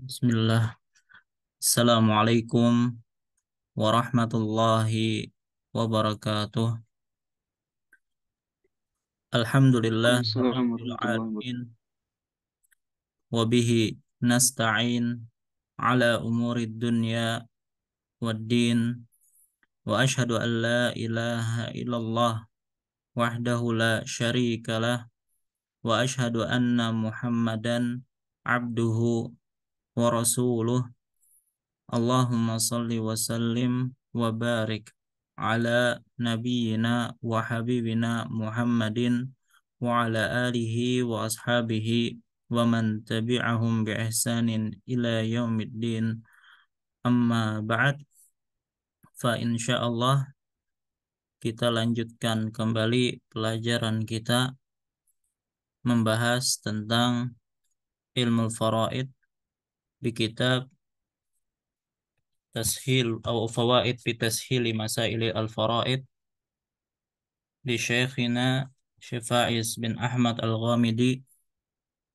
Bismillah. Assalamualaikum warahmatullahi wabarakatuh. Alhamdulillah Waalaikumsalam Rabbil warahmatullahi alamin. wabarakatuh. Wabihi nasta'in ala umuri dunya wad din. Wa ashhadu an la ilaha illallah wahdahu la syarika lah. Wa ashhadu anna Muhammadan abduhu wa rasuluh. Allahumma salli wa sallim wa barik ala nabiyyina wa habibina Muhammadin wa ala alihi wa ashabihi wa man tabi'ahum bi ihsanin ila yaumiddin. Amma ba'd, fa insyaallah kita lanjutkan kembali pelajaran kita membahas tentang ilmu faraid di kitab Tashil atau Fawaid fi Tashili Masaili al-Faraid di Syekhina Syifaiz bin Ahmad Al-Ghamidi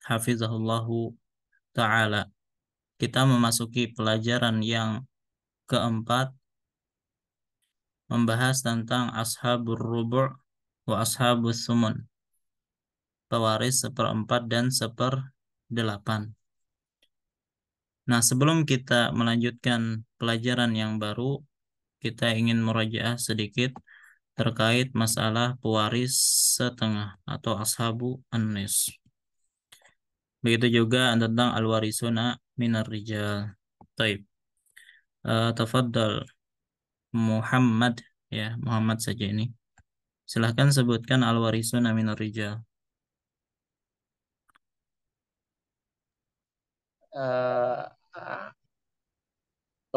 hafizahullahu taala. Kita memasuki pelajaran yang keempat, membahas tentang ashabur rubu' wa ashabus sumun, pewaris seperempat dan seperdelapan. Nah, sebelum kita melanjutkan pelajaran yang baru, kita ingin murajaah sedikit terkait masalah pewaris setengah atau ashabu an-nis. Begitu juga tentang al-warisuna minar rijal. Taib. Tafadhal Muhammad, ya, Muhammad saja ini. Silahkan sebutkan al-warisuna minar rijal.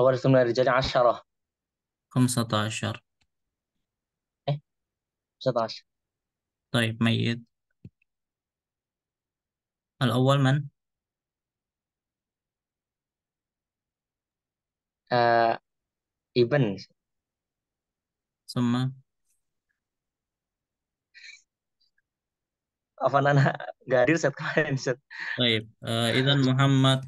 الورث من الرجال 10. 15. 19. Taib, mayyit. Al-awwal man? Ibn. Summa. Apa anak nggak hadir set kemarin set. Taib. Idzan Muhammad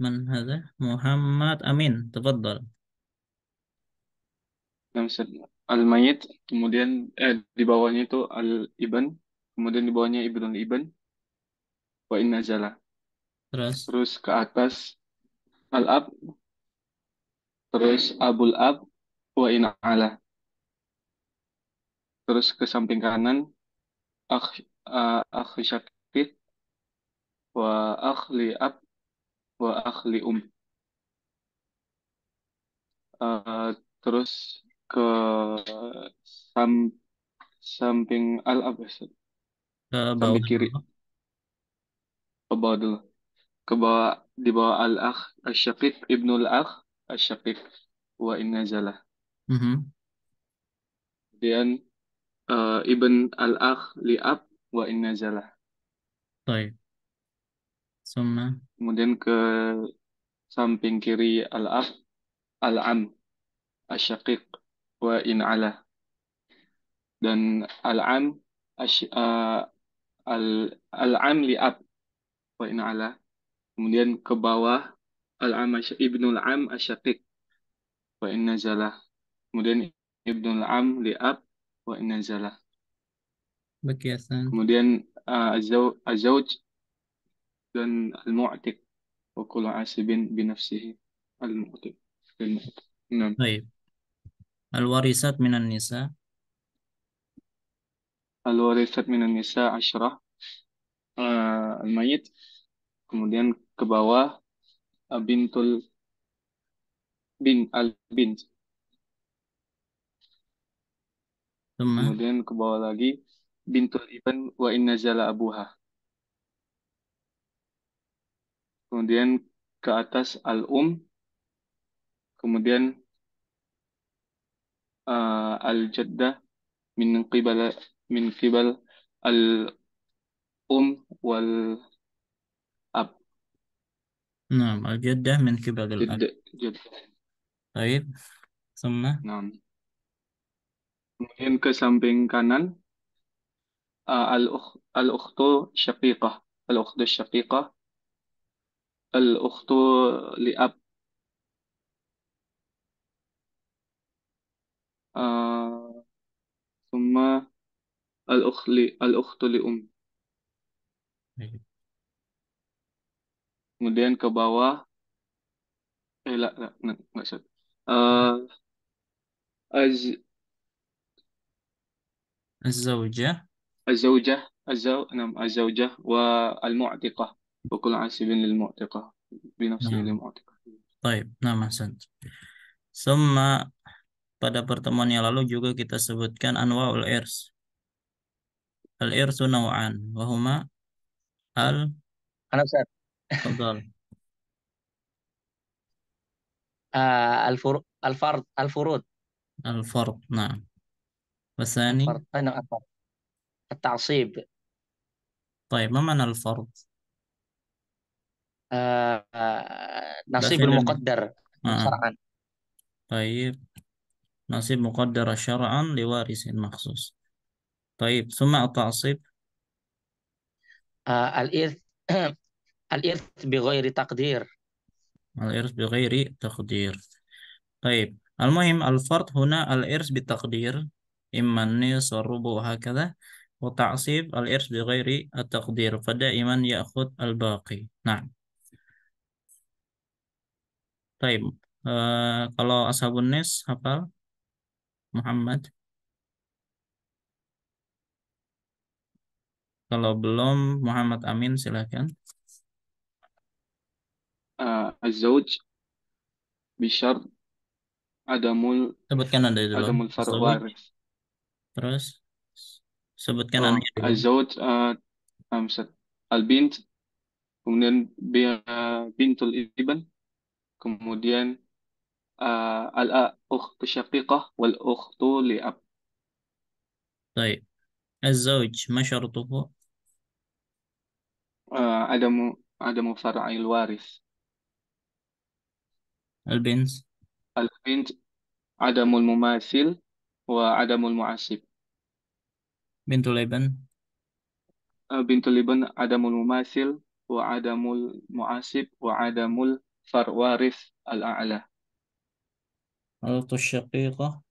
man hadza? Muhammad Amin. Tafadhal. Yang set al-mayit, kemudian di bawahnya itu al-iban, kemudian di bawahnya ibnul iban, wa in nazala. Terus. Terus ke atas al-ab, terus abul ab, wa in ala. Terus ke samping kanan akh akh syakik, wa akh li ab, wa akh li Eh, terus ke sam samping al-ab, Ke samping bawah kiri, dulu. ke bawah dulu. Ke bawah, di bawah al-akh asy-syaqiq, ibnul akh asy-syaqiq, wa inna zalah. Mhm. Kemudian ibn al-akh li'ab, wa inna zalah. Taib. Summa. Kemudian ke samping kiri al-ab, al-am asy-syaqiq, wa in ala. Dan al-am al al-am li'ab, wa in ala. Kemudian ke bawah al-am ibnul am asy-syaqiq, wa in nazalah. Kemudian ibnul am li'ab, wa in nazalah. Bakiasan. Kemudian azauj dan al-mu'tiq, wa kullu asibin binafsihi al-mu'tiq. Nah, Taib. Al-warisat minan nisa. al-warisat minan nisa asyrah, al-mayit. Kemudian ke bawah bintul bin al-bint. Summa. Kemudian ke bawah lagi bintul iban, wa in nazala abuha. Kemudian ke atas al-um, kemudian al-jaddah min qibal min qibal al-um wal ab. Nah, al-jaddah min kibalil ab. Jaddah. Taib. Summa. Nah, kemudian ke samping kanan al-ukhtu syaqiqah. Al-ukhtu syaqiqah الأخت لأب. آه ثم الأخت لأم. Kemudian ke bawah, nggak sorry. Uh, az, الزوجة. الزوجة نعم الزوجة والمعتقة، وكل عاصب للمعتقة بنفسه نعم. للمعتقة. طيب نعم أحسنت. ثم pada pertemuan yang lalu juga kita sebutkan anwaul irs. Al irsu naw'an wa huma al أنا أستاذ. fadal الفروض. al fard. Nah, wasani. أنا الفرض. التعصيب. طيب ما معنى الفرض؟ نصيب bahasa Indonesia. المقدر Ah, شرعا. طيب نصيب مقدر شرعا لوارث مخصوص. طيب ثم التعصيب. الإرث. الإرث بغير تقدير. الإرث بغير تقدير. طيب المهم الفرض هنا الإرث بتقدير، إما النصف والربع وهكذا. وتعصيب الإرث بغير التقدير، فدائما يأخذ الباقي. نعم. طيب kalau ashabun nis hafal Muhammad? Kalau belum Muhammad Amin silakan. الزوج بشرط عدم Sebutkan anda dulu. عدم الفرق Zawj. وارث. Terus sebutkan anaknya dulu. الزوج البنت، kemudian bintul ibn, kemudian الأخت الشقيقة والأخت لأب. طيب الزوج ما شرطه؟ عدم فرع الوارث. البنت. البنت عدم المماثل وعدم المعصب. بنت الابن. بنت الابن عدم المماثل وعدم المعصب وعدم الوارث الأعلى. الأخت الشقيقة.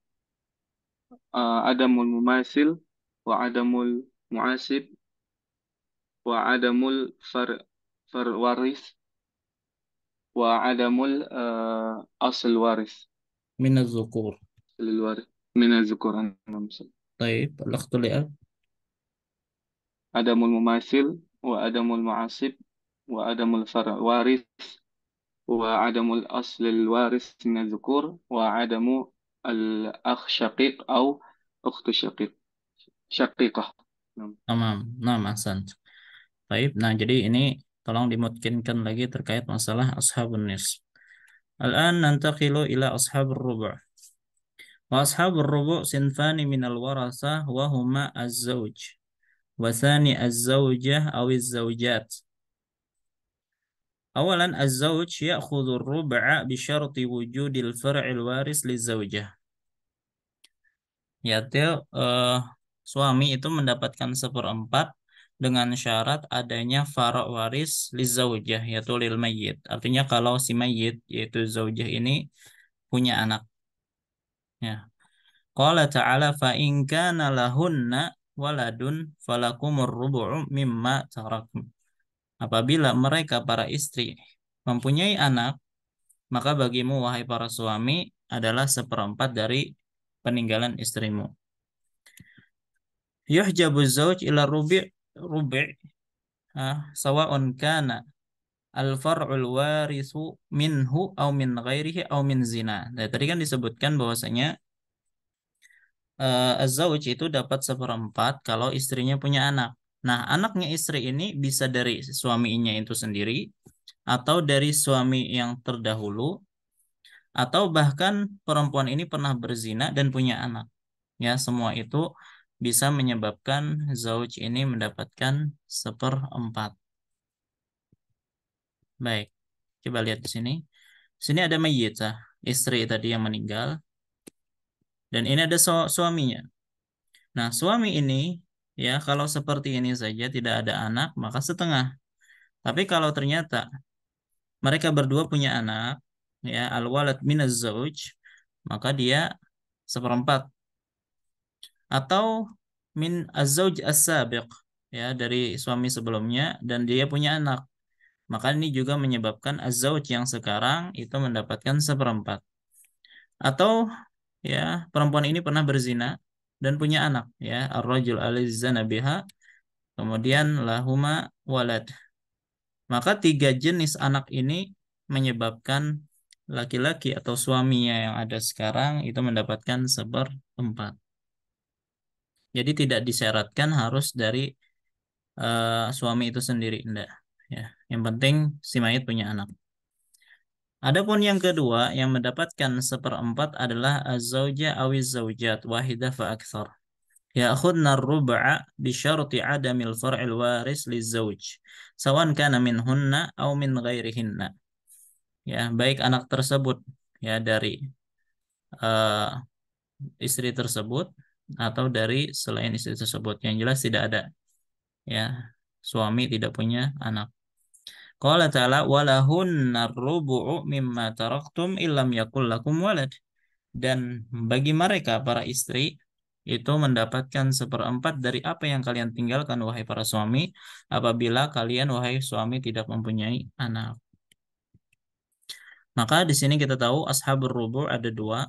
عدم المماثل وعدم المعصب وعدم الوارث وعدم أصل الوارث من الذكور. للوارث من الذكور. طيب الأخت لأب. عدم المماثل وعدم المعصب وعدم الوارث وعدم الأصل الوارث من الذكور وعدم الأخ شقيق أو أخت شقيقة. نعم. Tamam. Nah, Ahsan. Baik. Nah, jadi ini tolong dimungkinkan lagi terkait masalah ashabun nis. Al-an nantaqilu ila ashabur rubu'. Wa ashabur rubu' sinfani minal warasah wa huma az-zawj wa thani az-zawjah aw az-zawjat. Awalan az-zawj ya'khudhu ar-rub'a bi syarti wujudil far'il waris liz-zawjah. Yaitu suami itu mendapatkan seperempat dengan syarat adanya fara' waris lizaujah yaitu lil mayyit. Artinya kalau si mayyit yaitu zaujah ini punya anak, ya. Qala ta'ala fa in kana lahunna waladun falakumur rubu'u mimma tarakum. Apabila mereka para istri mempunyai anak, maka bagimu wahai para suami adalah seperempat dari peninggalan istrimu. Yuhjabu zauj ila rubi' sawa'un kana al-far'ul warithu minhu aw min ghairihi aw min zina. Nah, tadi kan disebutkan bahwasanya az-zauj itu dapat seperempat kalau istrinya punya anak. Nah, anaknya istri ini bisa dari suaminya itu sendiri atau dari suami yang terdahulu atau bahkan perempuan ini pernah berzina dan punya anak. Ya, semua itu bisa menyebabkan zauj ini mendapatkan seperempat. Baik, coba lihat di sini. Sini ada mayyitah, istri tadi yang meninggal, dan ini ada suaminya. Nah, suami ini ya kalau seperti ini saja tidak ada anak, maka setengah. Tapi kalau ternyata mereka berdua punya anak, ya, al-walad minaz zauj, maka dia seperempat. Atau min az-zauj as-sabiq, ya, dari suami sebelumnya dan dia punya anak, maka ini juga menyebabkan az-zauj yang sekarang itu mendapatkan seperempat. Atau, ya, perempuan ini pernah berzina dan punya anak, ya, ar-rajul alizana biha, kemudian lahuma walad. Maka tiga jenis anak ini menyebabkan laki-laki atau suaminya yang ada sekarang itu mendapatkan seperempat. Jadi tidak disyaratkan harus dari suami itu sendiri, enggak. Ya, yang penting si mayit punya anak. Adapun yang kedua yang mendapatkan seperempat adalah az-zauja awiz zaujat wahidah fa aktsar. Ya'khudna ar-rub'a bi syarti 'adamil far'il waris lizauj, sawan kana minhunna aw min ghairihinna. Ya, baik anak tersebut, ya, dari eh, istri tersebut atau dari selain istri tersebut. Yang jelas tidak ada, ya, suami tidak punya anak. Qala ta'ala walahunna rubu'u mimma taraktum illam yakul lakum walad. Dan bagi mereka para istri itu mendapatkan seperempat dari apa yang kalian tinggalkan wahai para suami apabila kalian wahai suami tidak mempunyai anak. Maka di sini kita tahu ashabur rubu' ada dua,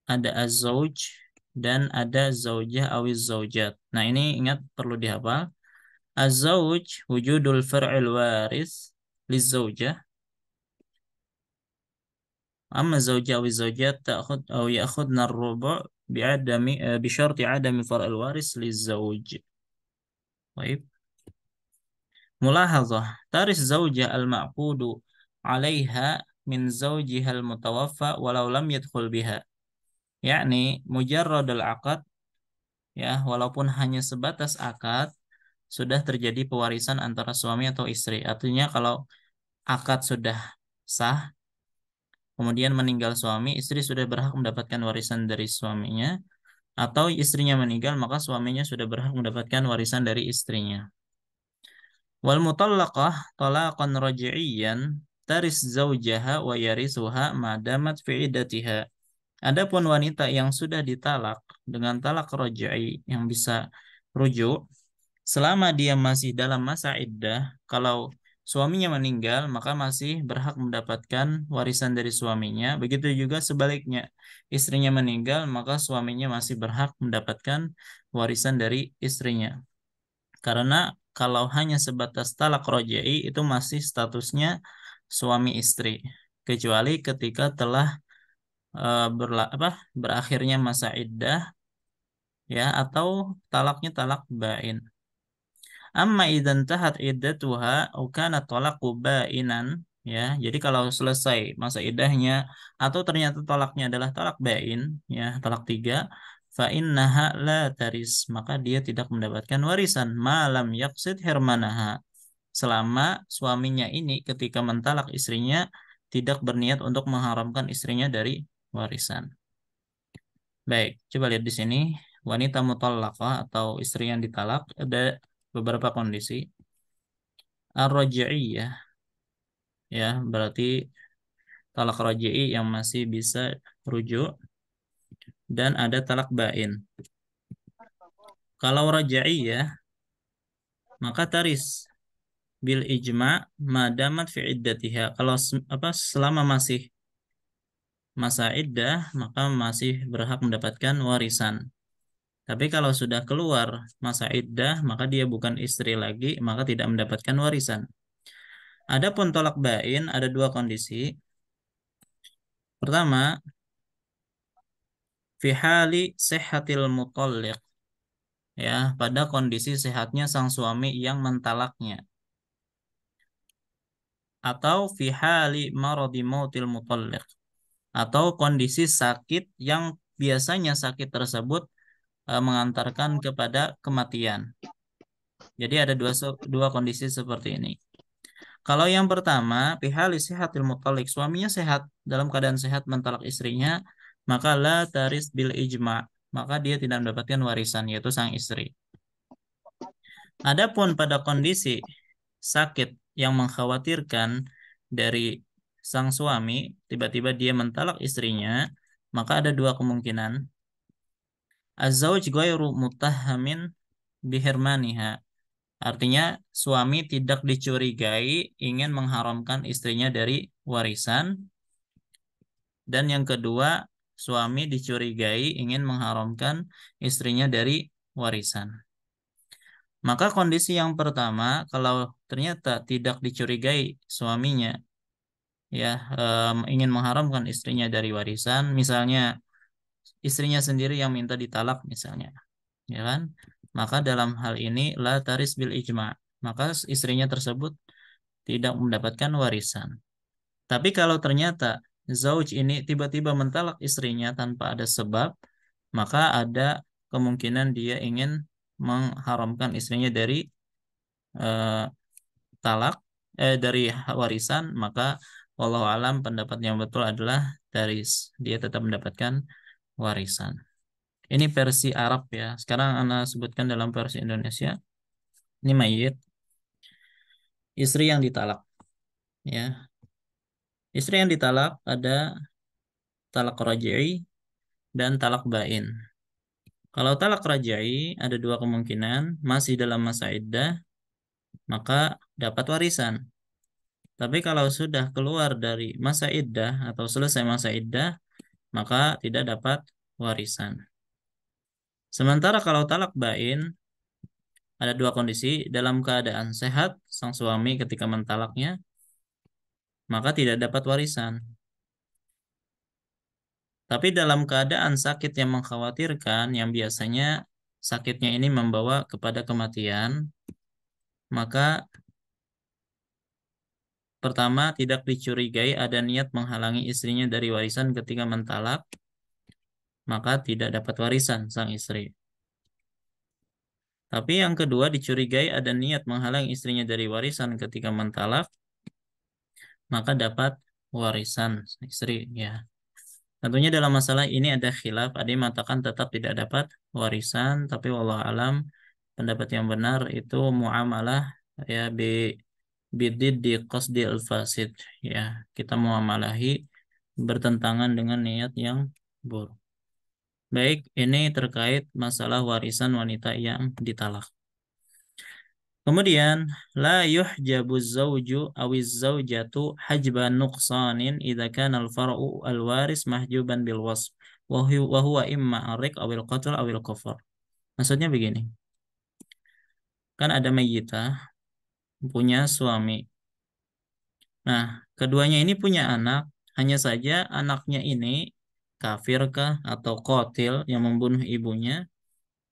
ada az-zauj dan ada zaujah awiz zaujat. Nah, ini ingat perlu dihafal. Az-zauj wujudul far'il waris lizaujah. Amma zaujah awiz zaujat ta'khud aw ya'khudna ar-rubu' bi'adami bisyarti 'adami far'il waris lizauj. Baik. Mulahazah, taris zaujah al-ma'qudu 'alaiha min zaujiha al-mutawaffa walau lam yadkhul biha. Yakni mujarrad al-aqad, ya, walaupun hanya sebatas akad, sudah terjadi pewarisan antara suami atau istri. Artinya kalau akad sudah sah, kemudian meninggal suami, istri sudah berhak mendapatkan warisan dari suaminya, atau istrinya meninggal, maka suaminya sudah berhak mendapatkan warisan dari istrinya. Wal mutallaqah talaqan raj'iyan taris zaujaha wa yarisuha madamat fi iddatiha. Adapun wanita yang sudah ditalak dengan talak raj'i yang bisa rujuk, selama dia masih dalam masa iddah, kalau suaminya meninggal, maka masih berhak mendapatkan warisan dari suaminya. Begitu juga sebaliknya, istrinya meninggal, maka suaminya masih berhak mendapatkan warisan dari istrinya. Karena kalau hanya sebatas talak rojai, itu masih statusnya suami istri. Kecuali ketika telah berakhirnya masa iddah, ya, atau talaknya talak bain. Amma idzan tahat iddatuha au kana talaqu bainan, ya. Jadi kalau selesai masa iddahnya atau ternyata talaknya adalah talak bain, ya, talak tiga, fa innaha la taris, maka dia tidak mendapatkan warisan malam yaqsid hirmanaha. Selama suaminya ini ketika mentalak istrinya tidak berniat untuk mengharamkan istrinya dari warisan. Baik, coba lihat di sini wanita mutallaqah atau istri yang ditalak ada beberapa kondisi. Ar-raj'iyah, ya, berarti talak raj'i yang masih bisa rujuk, dan ada talak bain. Kalau raj'iyah maka taris bil ijma madamat fi iddatiha. Kalau selama masih masa iddah maka masih berhak mendapatkan warisan. Tapi kalau sudah keluar masa iddah maka dia bukan istri lagi, maka tidak mendapatkan warisan. Adapun tolak bain ada dua kondisi. Pertama, fi hali sihhatil mutalliq, ya, pada kondisi sehatnya sang suami yang mentalaknya, atau fi hali maradi mautil mutalliq, atau kondisi sakit yang biasanya sakit tersebut mengantarkan kepada kematian. Jadi ada dua kondisi seperti ini. Kalau yang pertama, fi hali sihhatil mutalliq, suaminya sehat, dalam keadaan sehat mentalak istrinya, maka la taris bil ijma, maka dia tidak mendapatkan warisan, yaitu sang istri. Adapun pada kondisi sakit yang mengkhawatirkan dari sang suami, tiba-tiba dia mentalak istrinya, maka ada dua kemungkinan. Az-zawj ghairu muttahamin bihirmaniha. Artinya suami tidak dicurigai ingin mengharamkan istrinya dari warisan, dan yang kedua suami dicurigai ingin mengharamkan istrinya dari warisan. Maka kondisi yang pertama, kalau ternyata tidak dicurigai suaminya ya ingin mengharamkan istrinya dari warisan, misalnya istrinya sendiri yang minta ditalak misalnya, ya kan? Maka dalam hal ini la taris bil ijma, maka istrinya tersebut tidak mendapatkan warisan. Tapi kalau ternyata zauj ini tiba-tiba mentalak istrinya tanpa ada sebab, maka ada kemungkinan dia ingin mengharamkan istrinya dari eh, talak, dari warisan. Maka wallahu alam pendapat yang betul adalah taris, dia tetap mendapatkan warisan. Ini versi Arab ya. Sekarang Anda sebutkan dalam versi Indonesia. Ini mayit, istri yang ditalak ya. Istri yang ditalak ada talak raj'i dan talak bain. Kalau talak raj'i ada dua kemungkinan, masih dalam masa iddah maka dapat warisan. Tapi kalau sudah keluar dari masa iddah atau selesai masa iddah maka tidak dapat warisan. Sementara kalau talak bain ada dua kondisi, dalam keadaan sehat sang suami ketika mentalaknya maka tidak dapat warisan. Tapi dalam keadaan sakit yang mengkhawatirkan, yang biasanya sakitnya ini membawa kepada kematian, maka pertama tidak dicurigai ada niat menghalangi istrinya dari warisan ketika mentalak, maka tidak dapat warisan sang istri. Tapi yang kedua dicurigai ada niat menghalangi istrinya dari warisan ketika mentalak, maka dapat warisan sang istri ya. Tentunya dalam masalah ini ada khilaf, ada yang mengatakan tetap tidak dapat warisan, tapi wallahu alam pendapat yang benar itu muamalah ya bidid di qasdi al-fasid ya. Kita muamalahi bertentangan dengan niat yang buruk. Baik, ini terkait masalah warisan wanita yang ditalak. Kemudian la yuhjabu zawju awiz zawjatu hajba nuqsanin idza kana al-far'u al-waris mahjuban bil wasf wa huwa imma arik awil qatl awil kufur. Maksudnya begini. Kan ada mayyitah punya suami. Nah, keduanya ini punya anak, hanya saja anaknya ini kafir kah atau qatil yang membunuh ibunya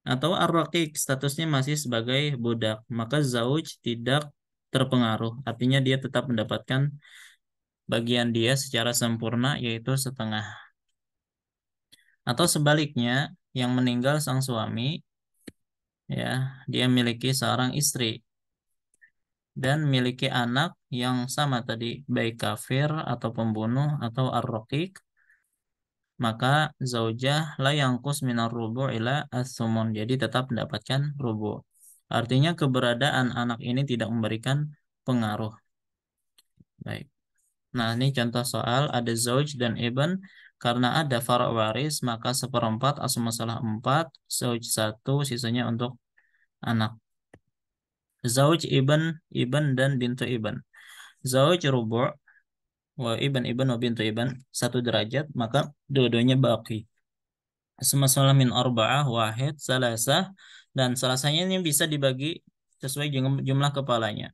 atau ar-raqiq statusnya masih sebagai budak, maka zauj tidak terpengaruh. Artinya dia tetap mendapatkan bagian dia secara sempurna yaitu setengah. Atau sebaliknya, yang meninggal sang suami ya, dia memiliki seorang istri dan memiliki anak yang sama tadi, baik kafir atau pembunuh atau ar-raqiq, maka zaujah la yangkus minar rubu' ila as-sumun. Jadi tetap mendapatkan rubu'. Artinya keberadaan anak ini tidak memberikan pengaruh. Baik. Nah, ini contoh soal ada zauj dan ibn. Karena ada fara' waris, maka seperempat asal masalah 4, zauj 1, sisanya untuk anak. Zauj ibn dan bintu ibn. Zauj rubu' wa ibn wa bintu ibn 1 derajat, maka dua-duanya baqi. Semasalah min arba'ah wahid salasah, dan salasahnya ini bisa dibagi sesuai jumlah kepalanya.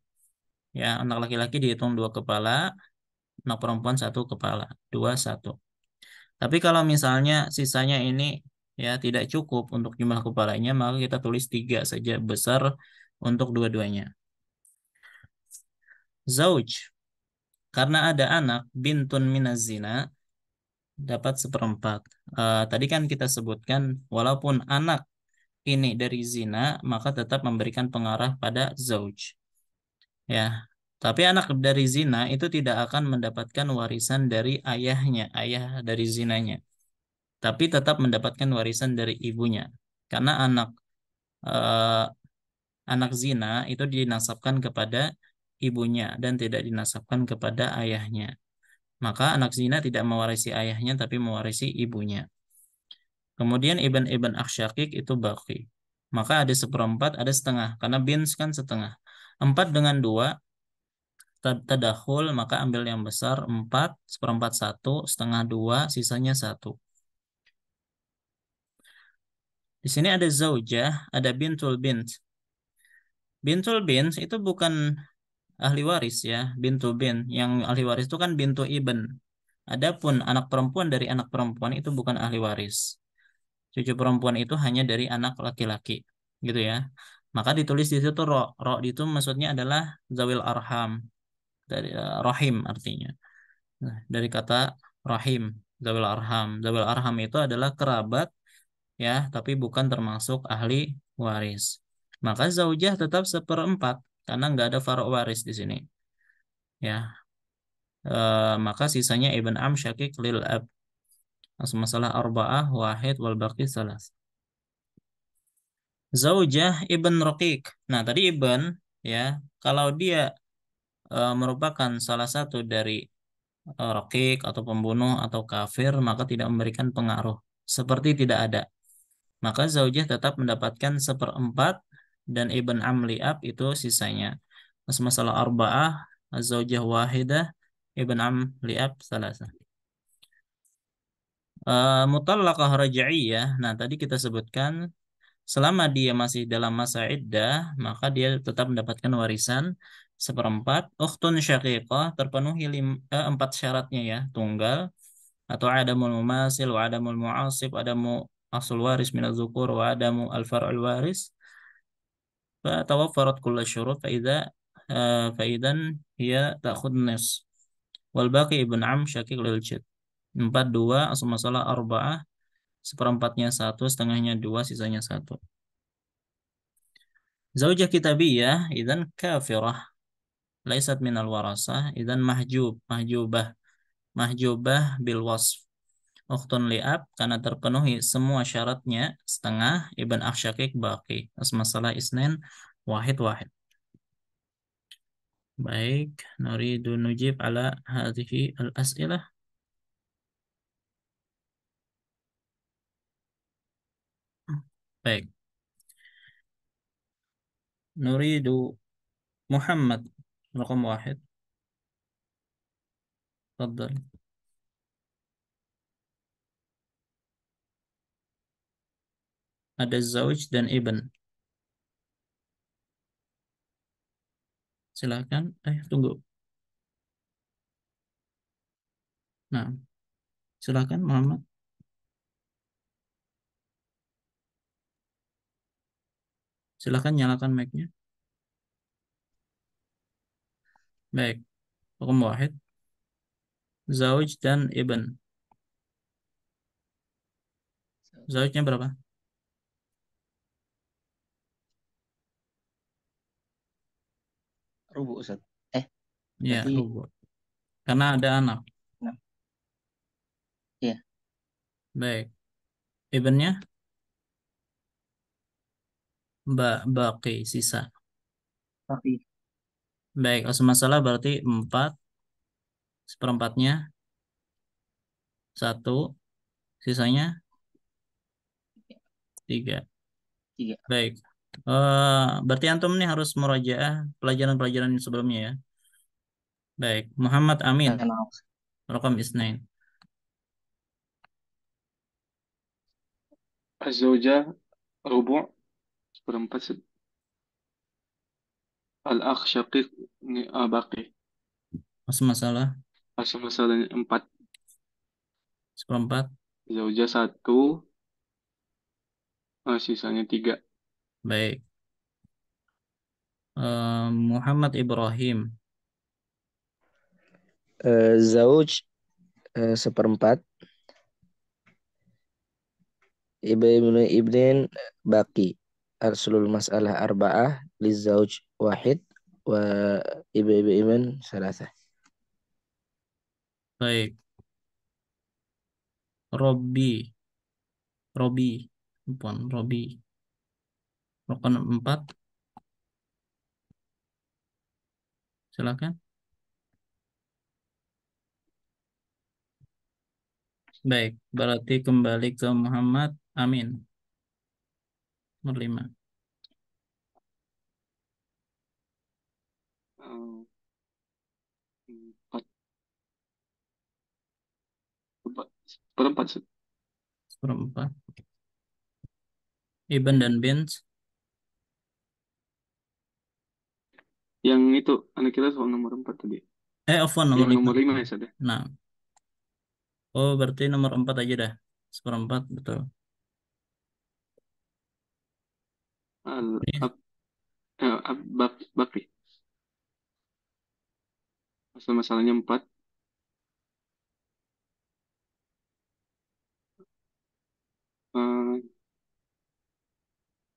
Ya, anak laki-laki dihitung 2 kepala, anak perempuan 1 kepala, 2 1. Tapi kalau misalnya sisanya ini ya tidak cukup untuk jumlah kepalanya, maka kita tulis 3 saja besar untuk dua-duanya. Zauj, karena ada anak bintun minaz zina, dapat seperempat. Tadi kan kita sebutkan walaupun anak ini dari zina maka tetap memberikan pengarah pada zauj ya, tapi anak dari zina itu tidak akan mendapatkan warisan dari ayahnya, ayah dari zinanya, tapi tetap mendapatkan warisan dari ibunya karena eh, anak zina itu dinasabkan kepada ibunya dan tidak dinasabkan kepada ayahnya. Maka anak zina tidak mewarisi ayahnya tapi mewarisi ibunya. Kemudian ibn Aksyakik itu baqi. Maka ada seperempat, ada setengah. Karena bins kan setengah. 4 dengan 2 tadakhul, maka ambil yang besar. 4, seperempat 1, setengah 2, sisanya 1. Di sini ada zaujah, ada bintul bint. Bintul bint itu bukan ahli waris ya, bintu bin. Yang ahli waris itu kan bintu ibn. Adapun anak perempuan dari anak perempuan itu bukan ahli waris. Cucu perempuan itu hanya dari anak laki-laki, gitu ya. Maka ditulis di situ ro. Ro itu maksudnya adalah zawil arham, dari rahim artinya. Nah, dari kata rahim, zawil arham. Zawil arham itu adalah kerabat ya, tapi bukan termasuk ahli waris. Maka zaujah tetap seperempat karena nggak ada farok waris di sini. Ya, maka sisanya ibn am syakik lil ab. Langsung masalah arba'ah wahid wal baqi salas. Zaujah ibn Raqiq. Nah, tadi ibn ya, kalau dia merupakan salah satu dari Raqiq atau pembunuh atau kafir, maka tidak memberikan pengaruh. Seperti tidak ada. Maka zaujah tetap mendapatkan seperempat dan ibn amliab itu sisanya. Masalah arba'ah, zaujah wahidah, ibn amliab salasa. Mutallaqah raj'iyah. Nah, tadi kita sebutkan selama dia masih dalam masa iddah, maka dia tetap mendapatkan warisan seperempat. Ukhtun syaqiqah terpenuhi 4 syaratnya ya, tunggal atau adamul mumasil wa adamul mu'asib, adamu asul waris minaz zukur wa adamu al-far'ul waris. Fa tawaffarat kullu syurut fa idan hiya ta'khud nis. Wal baqi ibn am syaqiq lil jid. 4 2 asal masalah arba'ah, seperempatnya 1, setengahnya 2, sisanya 1. Zaujah kitabiyah idan kafirah laisat minal warasah idan mahjubah bil wasf. Ukhtun li'ab karena terpenuhi semua syaratnya setengah, ibn aksyakik baqi. Masalah isnin wahid wahid. Baik, nuridu nujib ala hadhihi al-as'ilah. Baik, nuridu Muhammad raqam wahid. Tafadhal. Ada zauj dan ibn. Silakan. Tunggu. Nah, silakan Muhammad. Silakan nyalakan mic-nya. Baik, raqam wahid. Zauj dan ibn. Zaujnya berapa? Rubu Ustaz. Ya, Berarti rubu. Karena ada anak. 6. Iya, Baik. Ibnnya baqi, sisa. tapi Baik, asal masalah berarti 4, seperempatnya 1, sisanya 3. 3. Baik. Berarti antum nih harus murajaah pelajaran-pelajaran sebelumnya ya. Baik, Muhammad Amin, Nah, Raqam Isnain. Az-zawjah rubu' seperempat. Al-akh syaqiq baqi. Asal masalah Asal masalahnya 4. seperempat. Zaujah 1, sisanya 3. Baik. Muhammad Ibrahim, Zauj seperempat, ibnin baki. Arsulul mas'alah arba'ah lizauj wahid wa ibn salasah. baik. Robi, Robi, Ampun, Robi, Raqam 4. Silakan. Baik, berarti kembali ke Muhammad Amin. Nomor 5. Eh, Empat. Seperempat. Seperempat. Ibn dan Bint. Yang itu, anak kita soal nomor 4 tadi. Afwan, nomor Yang 5. nomor 5 ya, Sad, ya? Nah, oh berarti nomor 4 aja dah. Seperempat, betul. Al, Ini ab, Bakri. Asal masalahnya 4. Eh,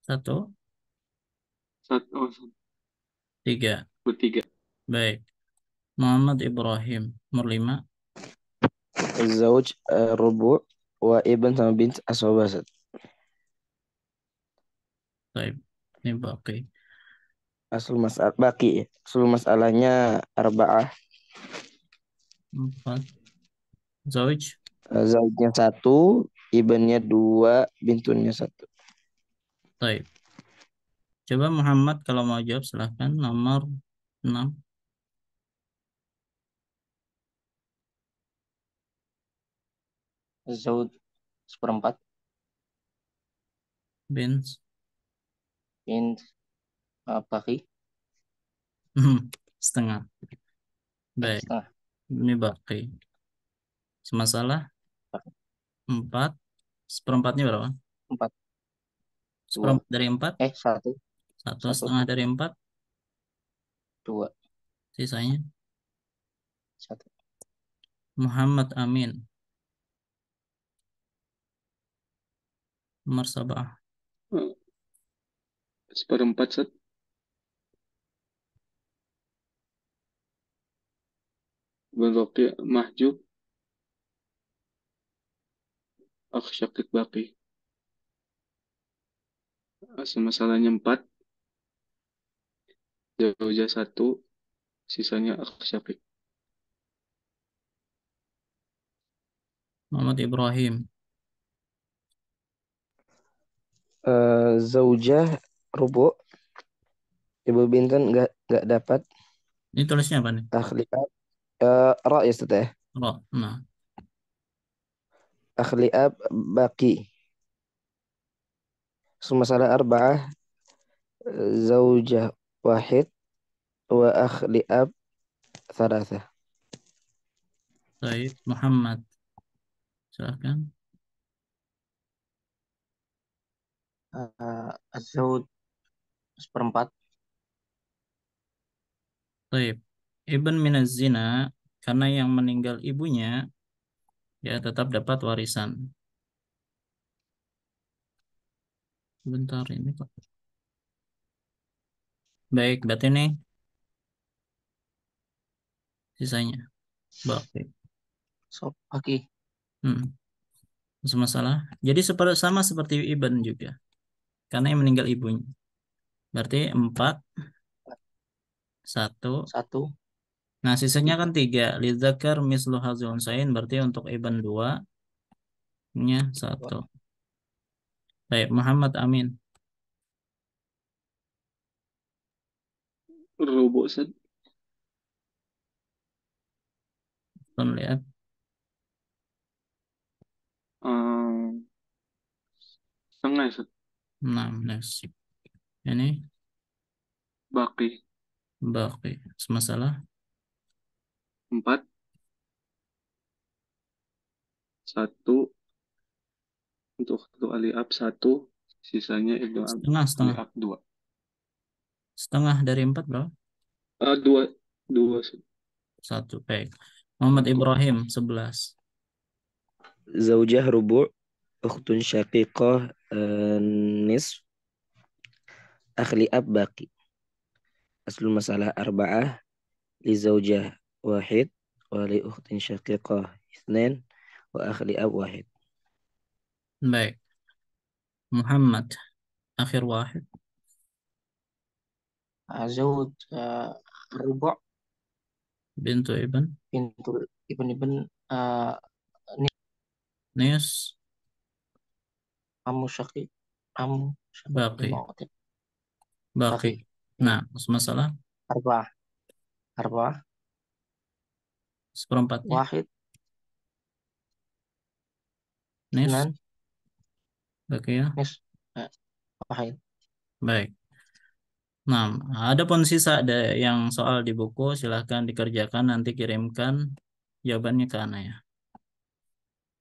satu, oh, tiga. bertiga. Baik. Muhammad Ibrahim, nomor 5. Zauj rubu' wa ibn sama bint asobah. Baik. Ini baki. Asal masalah baki ya. Asal masalahnya arba'ah. 4. Zauj. Zaujnya 1, ibnnya 2, bintunnya 1. Baik. Coba Muhammad kalau mau jawab silahkan. Nomor 6. Zauj seperempat. Bint. Bint baki. Setengah. Baik. Setengah. Ini baki. Semasalah Baki. 4. Seperempatnya berapa? 4. 2. Seperempat dari 4. 1. Satu 1. setengah dari 4. 2. Sisanya. 1. Muhammad Amin. Nomor 7. Eh, Seperempat, Sad. Ibn Roqi, Mahjub, Syakik Baki. Asal masalahnya 4. Zaujah 1. Sisanya Syakik. Muhammad Ibrahim. Zaujah rubu', ibu bintan nggak dapat. Ini tulisnya apa nih? Akhliab ra ya Ustaz ya. Ro. Nah, Akhliab baki. Masalah arba'ah, zaujah wahid wa akhliab thalatha. baik. Muhammad. Silahkan. Zauj seperempat. Baik. Ibn minaz zina, karena yang meninggal ibunya, ya tetap dapat warisan. Bentar ini Pak. Baik, berarti nih sisanya. Baik. So baki. Hmm. Masalah. Jadi sama seperti Ibn juga. Karena yang meninggal ibunya. Berarti 4, 1. 1. Nah, sisanya kan 3. 3. Lidzakar mislu hadzal unsayain, berarti untuk Ibn 2 nya 1. 2. Baik, Muhammad Amin. Robo, Sad. Kita lihat. Eh, Setengah, Sad. 6. Nasib. Ini Baki. baki. Masalah. 4. 1. Untuk satu Aliab 1. Sisanya Ibnu Setengah. Aliab 2. Setengah dari 4 berapa? 2. 2, Sad. 1. Baik. Muhammad 1. Ibrahim 11. Zaujah rubu', ukhtun syaqiqah nisf, akhliab baki. Aslul masalah arba'ah, li zaujah wahid wa li ukhtin syaqiqah ithnain wa akhliab wahid. Baik. Muhammad akhir wahid. Zauj rubu'. Bintu ibn. Bintu ibn uh, Nis. amu syaki amu syaki Baqi. mautin Baqi. baki. Nah, masalah Arba'ah arba'ah seperempatnya. wahid Nis. isnan Baqi ya. nis wahid. Baik. Nah, ada pun sisa ada yang soal di buku, silahkan dikerjakan, nanti kirimkan jawabannya ke Ana ya.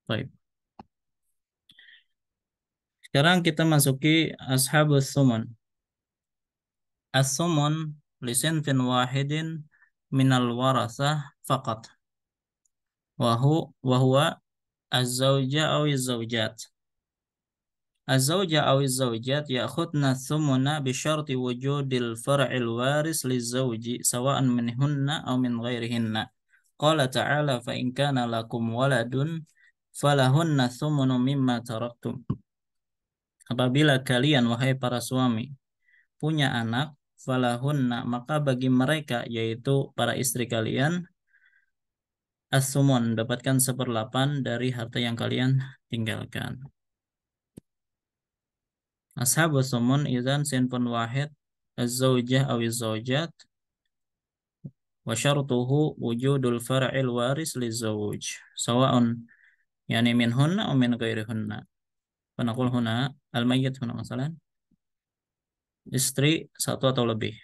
Baik. Sekarang kita masuki Ashabus Sumun. As-sumun lisinfin wahidin minal warasah faqat. Wahuwa az-zawja aw az-zawjat. Az-zawja aw az-zawjat ya'khudna thumuna bi syarti wujudil far'il waris liz-zawji sawa'an minhunna aw min ghairihinna. Qala ta'ala fa in kana lakum waladun falahunna thumunu mimma taraktum. Apabila kalian wahai para suami punya anak, falahunna maka bagi mereka yaitu para istri kalian as-sumun dapatkan 1/8 dari harta yang kalian tinggalkan. Ashabu sumun idzan sinfun wahid az-zawjah aw az-zawjat wa syartuhu wujudul far'il waris liz-zawj sawa'un yani minhunna aw min ghairihunna. Panaqul huna al-mayyit huna masalan istri satu atau lebih.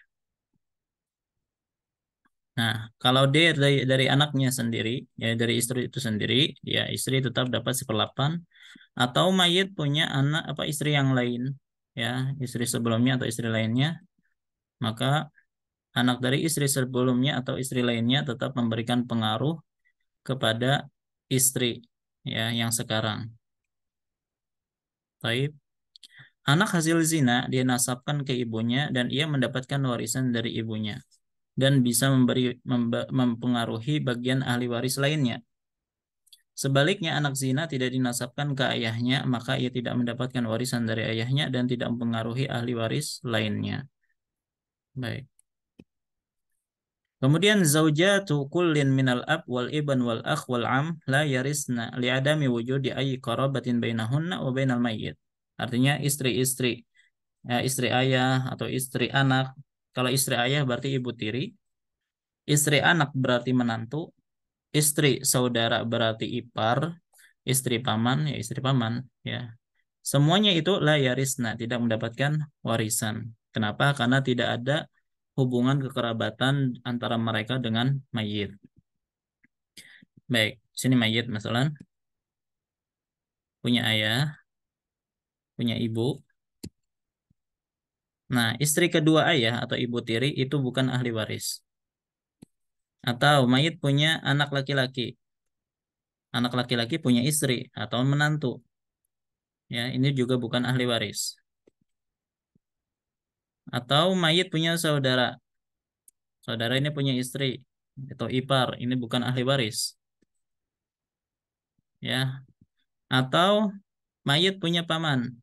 Nah, kalau dia dari anaknya sendiri, ya dari istri itu sendiri, ya istri tetap dapat 1/8. Atau mayit punya anak apa istri yang lain, ya istri sebelumnya atau istri lainnya, maka anak dari istri sebelumnya atau istri lainnya tetap memberikan pengaruh kepada istri, ya yang sekarang. Baik. Anak hasil zina dia nasabkan ke ibunya dan ia mendapatkan warisan dari ibunya dan bisa mempengaruhi bagian ahli waris lainnya. Sebaliknya anak zina tidak dinasabkan ke ayahnya, maka ia tidak mendapatkan warisan dari ayahnya dan tidak mempengaruhi ahli waris lainnya. Baik. Kemudian zaujatu kullin minal ab wal ibn wal akh wal am la yarisna li'adami wujudi ayyi qarabatin bainahunna wa bainal mayyit. Artinya istri-istri, ya, istri ayah atau istri anak. Kalau istri ayah berarti ibu tiri, istri anak berarti menantu, istri saudara berarti ipar, istri paman ya istri paman ya. Semuanya itu la yarisna, tidak mendapatkan warisan. Kenapa? Karena tidak ada hubungan kekerabatan antara mereka dengan mayit. Baik, sini mayit masalah punya ayah, punya ibu. Nah, istri kedua ayah atau ibu tiri itu bukan ahli waris. Atau mayit punya anak laki-laki. Anak laki-laki punya istri atau menantu. Ya, ini juga bukan ahli waris. Atau mayit punya saudara. Saudara ini punya istri atau ipar, ini bukan ahli waris. Ya, atau mayit punya paman.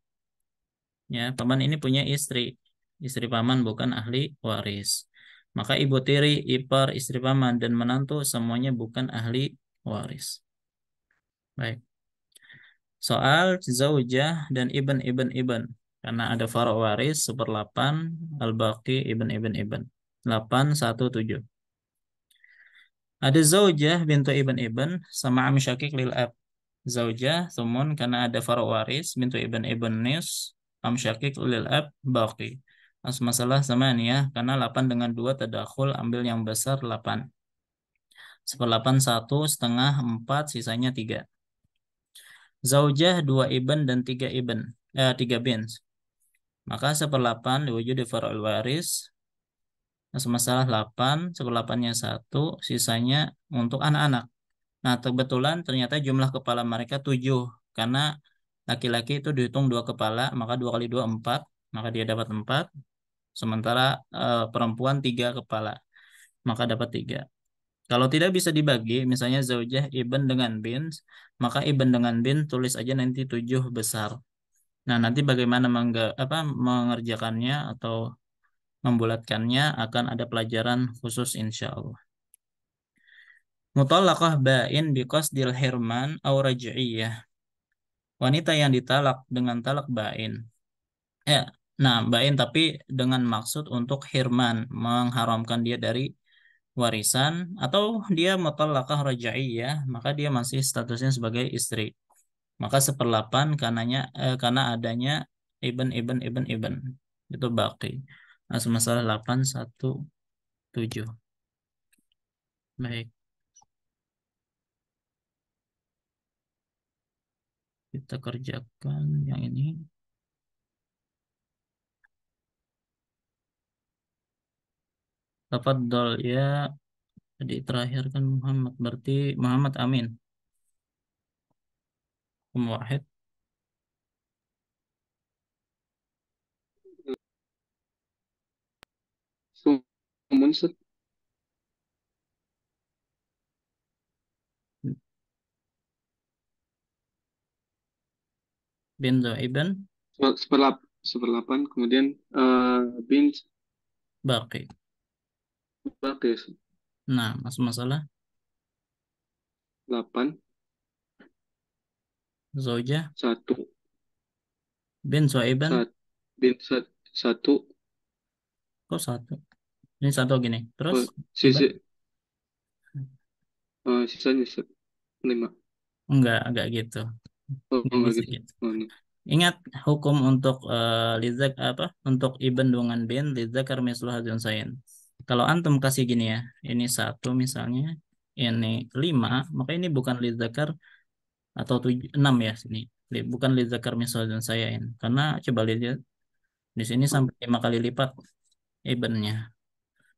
Ya, paman ini punya istri. Istri paman bukan ahli waris. Maka ibu tiri, ipar, istri paman, dan menantu semuanya bukan ahli waris. Baik. Soal zaujah dan ibn. Karena ada farok waris, 1/8, al-baqi, ibn. 8, 1, 7. Ada zaujah bintu ibn sama am syakik lil ab. Zaujah sumun karena ada farok waris bintu ibn nis am syakik lil ab baqi. Masalah sama nih ya, karena 8 dengan 2 tadakhul, ambil yang besar 8. 1/8 1, setengah 4, sisanya 3. Zaujah 2 ibn dan 3 bint. Maka 1/8 diwujud di far'ul waris. Masalah 8, 1/8-nya 1, sisanya untuk anak-anak. Nah, kebetulan ternyata jumlah kepala mereka 7. Karena laki-laki itu dihitung 2 kepala, maka 2 kali 2, 4. Maka dia dapat 4. Sementara perempuan 3 kepala, maka dapat 3. Kalau tidak bisa dibagi, misalnya zaujah ibn dengan bint, maka ibn dengan bint tulis aja nanti 7 besar. Nah, nanti bagaimana mengerjakannya atau membulatkannya akan ada pelajaran khusus insya Allah. Mutallaqah ba'in biqasdil hirman aw raj'iyah. Wanita yang ditalak dengan talak ba'in. Ya, nah ba'in tapi dengan maksud untuk hirman, mengharamkan dia dari warisan, atau dia mutallaqah raj'iyah, maka dia masih statusnya sebagai istri. Maka seperlapan karena adanya ibn. Itu baki. Nah, masalah 817. Baik, kita kerjakan yang ini. Tafadhol ya, tadi terakhir kan Muhammad, berarti Muhammad Amin. Wahid Sumun Ustaz. bin Ibn Seperlapan, kemudian bin Baqi. Baqi Nah, masalah 8 Zaujah 1 bin Ibn. 1 bin 1 Kok satu? Ini satu gini. Terus Ibn? sisi sisanya Ustaz. 5. Enggak gitu. Enggak Enggak bisa gitu. gitu. Oh, ini. Ingat hukum untuk lizak apa? Untuk ibn dengan bin lidzakar mislu hadzal unsayain. Kalau antum kasih gini ya, ini satu misalnya, ini 5, maka ini bukan lidzakar atau 6 ya sini. Bukan lidzakar mislu hadzal unsayain. Karena coba lihat di sini Oh, sampai 5 kali lipat ibnnya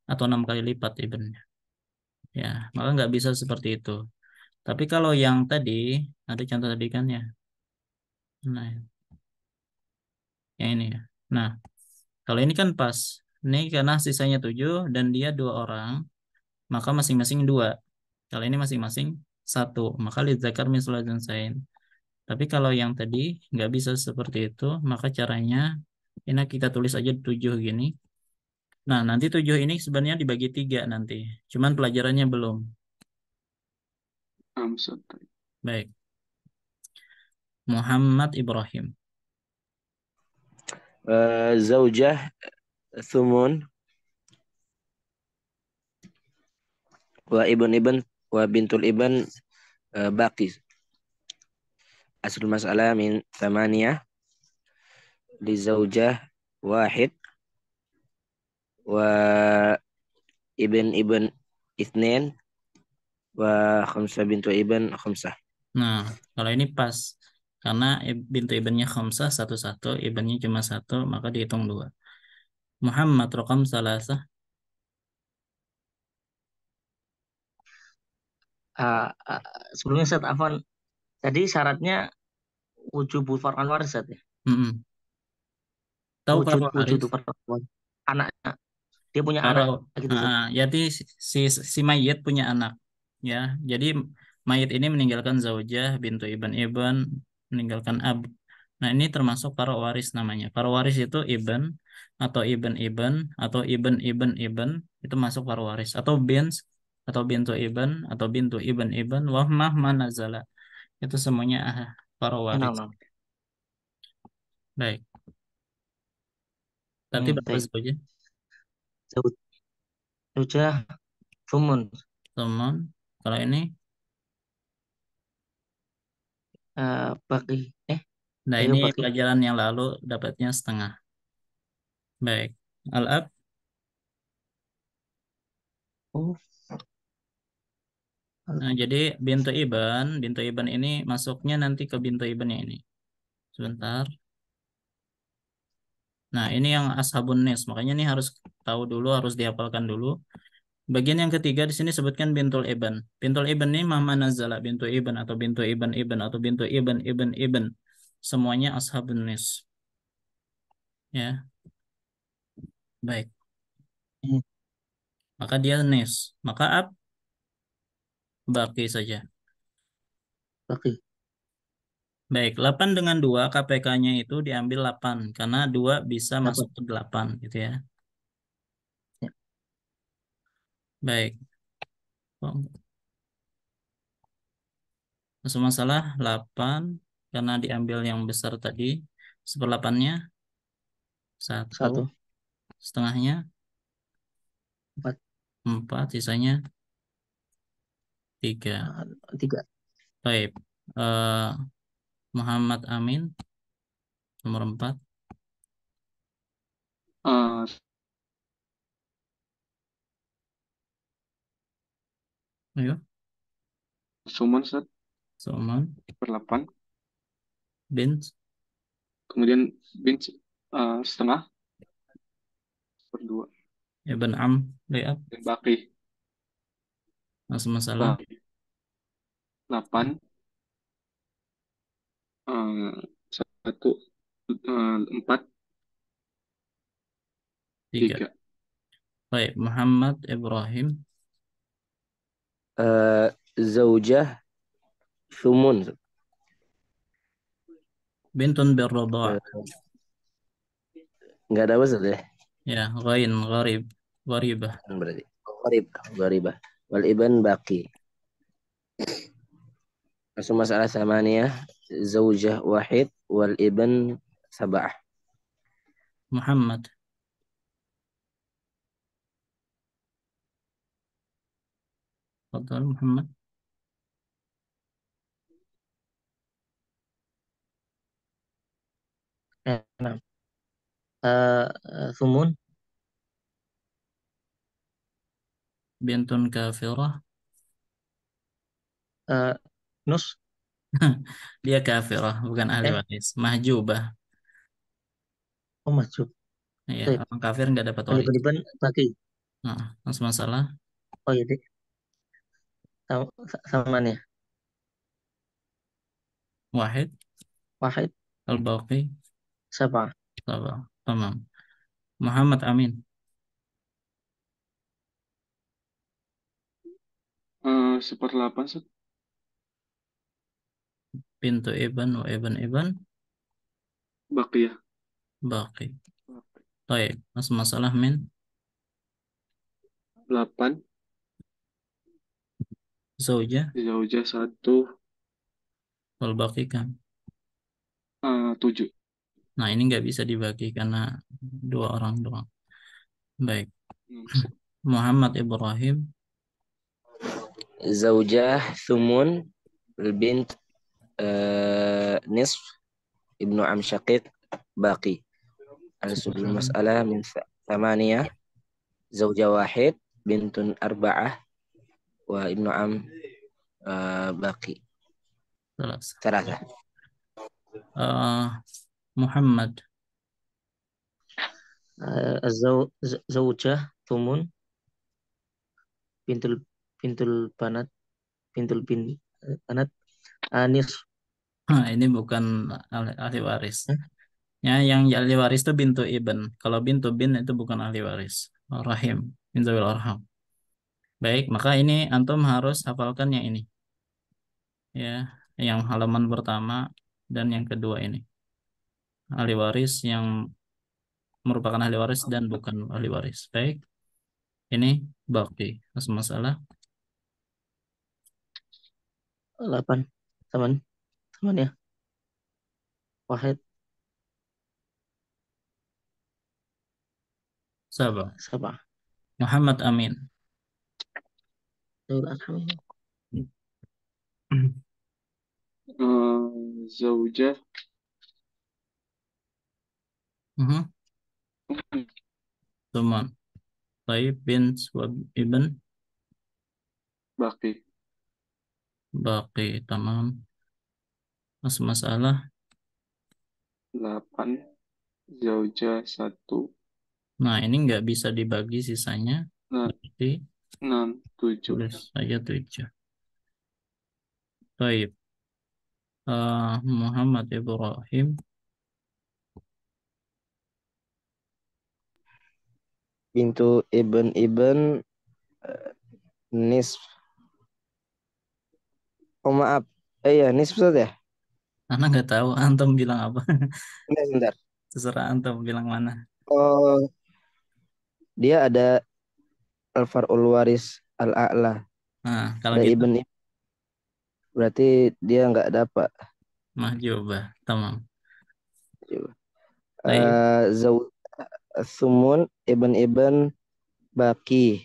atau 6 kali lipat ibnnya. Ya, maka nggak bisa seperti itu. Tapi kalau yang tadi ada contoh tadi kan ya. Nah, yang ini ya. Nah, kalau ini kan pas. Ini karena sisanya 7 dan dia 2 orang, maka masing-masing 2. Kalau ini masing-masing 1, maka lidzakar mislu hadzal unsayain. Tapi kalau yang tadi nggak bisa seperti itu, maka caranya ini kita tulis aja 7 gini. Nah, nanti 7 ini sebenarnya dibagi 3 nanti. Cuman pelajarannya belum. Ustaz. Baik. Muhammad Ibrahim. Zaujah Thumun wa bintul ibn Baqi. Aslul masalah min thamaniyah li zaujah wahid wa ibn ithnain wa khamsah bintu ibn khamsah. Nah, kalau ini pas. Karena bintu ibnnya khamsah satu-satu, ibnnya cuma satu, maka dihitung 2. Muhammad rokam salasah. Uh, uh, Sebelumnya Ustaz Afwan, tadi syaratnya wujubul far'an waris Ustaz ya? Mm-mm. Tahu Wujud Farul wujud Haris? far'an anaknya. Dia punya anak Farul, gitu Ustaz. jadi si mayit punya anak. Ya, jadi mayit ini meninggalkan zaujah, bintu ibn, meninggalkan ab. Nah, ini termasuk para waris namanya. Para waris itu ibn atau ibn atau ibn itu masuk para waris atau bins atau bintu ibn atau bintu ibn wahmah manazala. Itu semuanya para Nah, waris. nah. Baik. Tadi berapa Baik. saja? Zaujah Thumun. Teman. Kalau ini, Baki. nah Ayo ini Baki. pelajaran yang lalu dapatnya setengah. Baik. Al-ab, Oh, nah, jadi bintu Iban ini masuknya nanti ke bintu Iban yang ini. Sebentar. Nah, ini yang ashabun nis, makanya ini harus tahu dulu, harus dihafalkan dulu. Bagian yang ketiga di sini sebutkan bintul Iban. Bintul Iban ini Mama Nazala, bintu Iban atau bintu Iban atau bintu Iban. Semuanya ashabun nis. Ya, baik. hmm, Maka dia nis. Maka ab baki saja. Baki. Baik, 8 dengan 2 KPK-nya itu diambil 8 karena 2 bisa masuk Dapat. ke 8 gitu ya. Ya. Baik. Oh, Masuk masalah 8 karena diambil yang besar tadi. 1/8-nya 1, Satu, setengahnya empat, 4, sisanya 3. tiga. Baik. Eh, Muhammad Amin nomor 4. Eh, Ayo, Suman Ustaz, Suman per 8. bin Kemudian bin setengah per 2. Ibn Am Liab. Dan baki Masuk masalah 8. 1, 4, 3. 3. Baik, Muhammad Ibrahim Zaujah Thumun. bintun birroda. Eh, Nggak ada Ustaz ya? Ya, ghain gharib gharibah. Berarti. Gharib. Gharibah. Wal ibn baqi. Masuk masalah samaniyah. Zaujah wahid. Wal ibn sab'ah. Muhammad Fadal Muhammad. Enam. Sumun, Bintun kafirah. nus, Dia kafirah, bukan ahli eh, waris. Mahjubah. oh masuk. Ya, Baik. orang kafir nggak dapat Alif waris. Iban bagi. Nah, masuk masalah Oh iya deh. Sama, sama nih. wahid Wahid, al-baqi Sabah. sabar. Tamam. Muhammad Amin. 1/8 Ustaz. Pintu Ibn wa Ibn Baki ya. baqi. Baik, masuk masalah min 8. zaujah Zaujah 1, wal baqi kan. 7. Nah, ini nggak bisa dibagi karena 2 orang doang. Baik. Muhammad Ibrahim Zaujah Thumun. Wal bint nisf. Ibnu am syaqiq baqi. Al-subul mas'alah min thamaniyah. Zaujah wahid. Bintun arba'ah. Wa ibnu am baqi. Salas. Thalatha. Muhammad Zaujah, Tumun, Pintul, Pintul Banat, Pintul bin Banat, Anis. ini bukan ahli waris. Eh, Ya, yang ahli waris itu bintu ibn. Kalau bintu bin itu bukan ahli waris. Rahim, min zawil arham. Baik, maka ini antum harus hafalkan yang ini. Ya, yang halaman pertama dan yang kedua ini. Ahli waris yang merupakan ahli waris dan bukan ahli waris. Baik, ini baqi. Masalah 8. Teman, teman ya. Wahid, sabar. Sabah. Muhammad Amin. Alhamdulillah. Zaujah Mhm. Teman. Baik, bin ibn baki baqi. Tamam. Masalah 8. Zaujah 1, Nah, ini nggak bisa dibagi sisanya. Berarti 6, 7. tulis saja 7. Baik. Muhammad Ibrahim. Bintu ibn nisf. Oh maaf. Ya nisf Ustaz ya. Anak nggak tahu. Antum bilang apa? Bentar, bentar. Terserah antum bilang mana. Oh, dia ada al-far'ul waris al-a'la. Nah, kalau Ada gitu, ibn Berarti dia nggak dapat. Mahjubah. Tamam. Coba. Baik. Zau Sumun ibn Baki.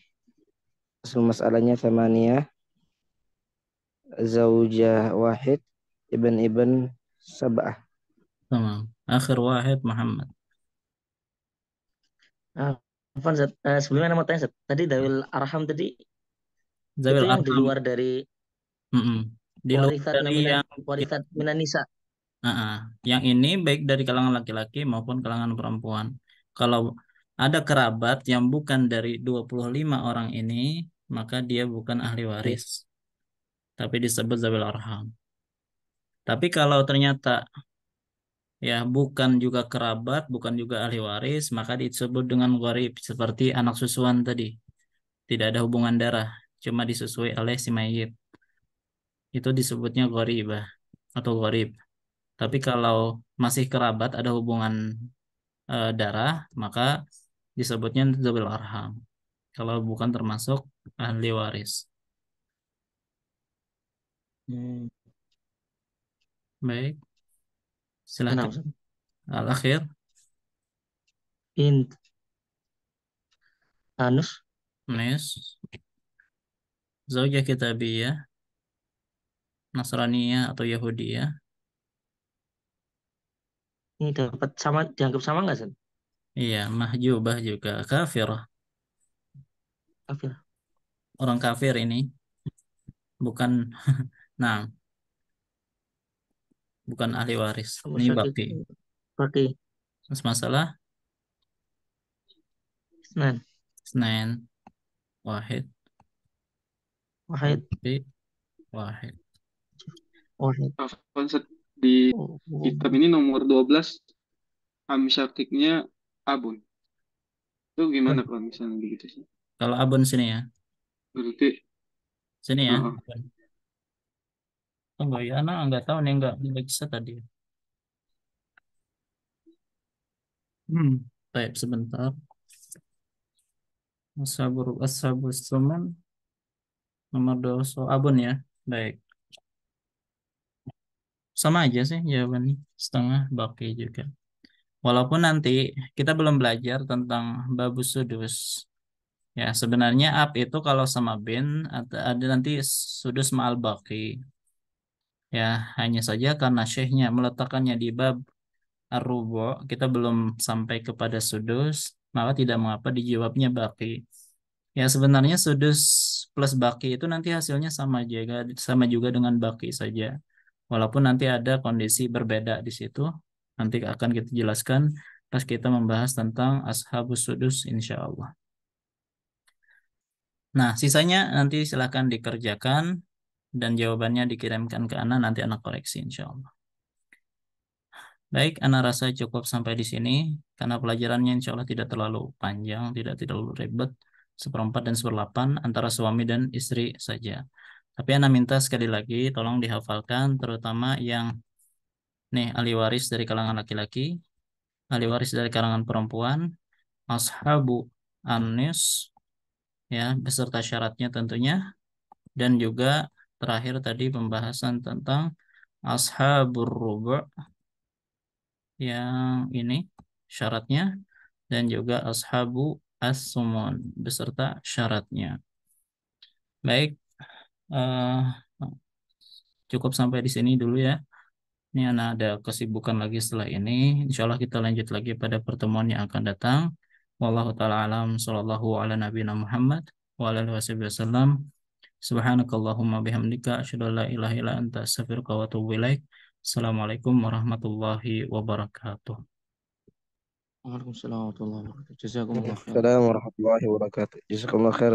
Asal masalahnya thamaniyah. Zaujah wahid ibn sab'ah. Tamam. Akhir wahid Muhammad. Ah, Afwan, Zat. Sebelumnya nama tanya, Zat. Tadi Dawil Arham tadi itu Zawil yang di arham. luar dari Mm-mm. Di luar dari yang warisat minan nisa. yang ini baik dari kalangan laki-laki maupun kalangan perempuan. Kalau ada kerabat yang bukan dari 25 orang ini, maka dia bukan ahli waris, tapi disebut zawil arham. Tapi kalau ternyata ya bukan juga kerabat, bukan juga ahli waris, maka disebut dengan gharib seperti anak susuan tadi. Tidak ada hubungan darah, cuma disusui oleh si mayit. Itu disebutnya gharibah atau gharib. Tapi kalau masih kerabat ada hubungan darah, maka disebutnya dzawil arham. Kalau bukan termasuk ahli waris. Hmm. Baik, silahkan. Kenapa, Zat? Al-akhir, Bint Anus. Nes, Zaujah Kitabiyah, Nasraniyah atau Yahudiyah. Ini dapat sama, dianggap sama nggak, Zat? Iya, mahjubah juga. Kafirah. Kafir. Orang kafir ini. Bukan, nah, bukan ahli waris. Sama Ini sakit. bakti. Baki. Terus masalah, Isnan. Senin, Wahid, Wahid. Bi, Wahid. Wahid. Afwan, Zat. Di Oh, kitab ini nomor 12 Amsyakiknya Abun. Itu gimana kalau misalnya begitu sih? Kalau abun sini ya. Berarti Sini ya. heeh. Abun. Tunggu ya, anak nggak tahu nih, nggak bisa tadi. Baik, sebentar. Ashabus Suman nomor 2 so abun ya. Baik. Sama aja sih jawabannya. Setengah baki juga. Walaupun nanti kita belum belajar tentang babus sudus. Ya, sebenarnya ab itu kalau sama bin ada nanti sudus ma'al baki. Ya, hanya saja karena syekhnya meletakkannya di bab ar-rubu, kita belum sampai kepada sudus, maka tidak mengapa dijawabnya baki. Ya sebenarnya sudus plus baki itu nanti hasilnya sama juga dengan baki saja. Walaupun nanti ada kondisi berbeda di situ, nanti akan kita jelaskan pas kita membahas tentang ashabus sudus insya Allah. Nah, sisanya nanti silahkan dikerjakan dan jawabannya dikirimkan ke Ana, nanti Ana koreksi insya Allah. Baik, Ana rasa cukup sampai di sini karena pelajarannya insya Allah tidak terlalu panjang, tidak terlalu ribet, seperempat dan seperdelapan antara suami dan istri saja. Tapi Ana minta sekali lagi tolong dihafalkan terutama yang nih ahli waris dari kalangan laki-laki, ahli waris dari kalangan perempuan, ashabu anis ya beserta syaratnya tentunya dan juga terakhir tadi pembahasan tentang ashabur rubu' yang ini syaratnya dan juga ashabu as-sumun beserta syaratnya. Baik, eh, cukup sampai di sini dulu ya. Ini anak ada kesibukan lagi setelah ini. Insya Allah kita lanjut lagi pada pertemuan yang akan datang. Wallahu ta'ala alam sallallahu ala nabiyina Muhammad wa ala alihi wasallam. Subhanakallahumma bihamdika asyhadu an la ilaha illa anta astaghfiruka wa atubu ilaik. Assalamualaikum warahmatullahi wabarakatuh. Waalaikumsalam warahmatullahi wabarakatuh. Jazakumullah khairan. Assalamualaikum warahmatullahi wabarakatuh. Jazakallah khair.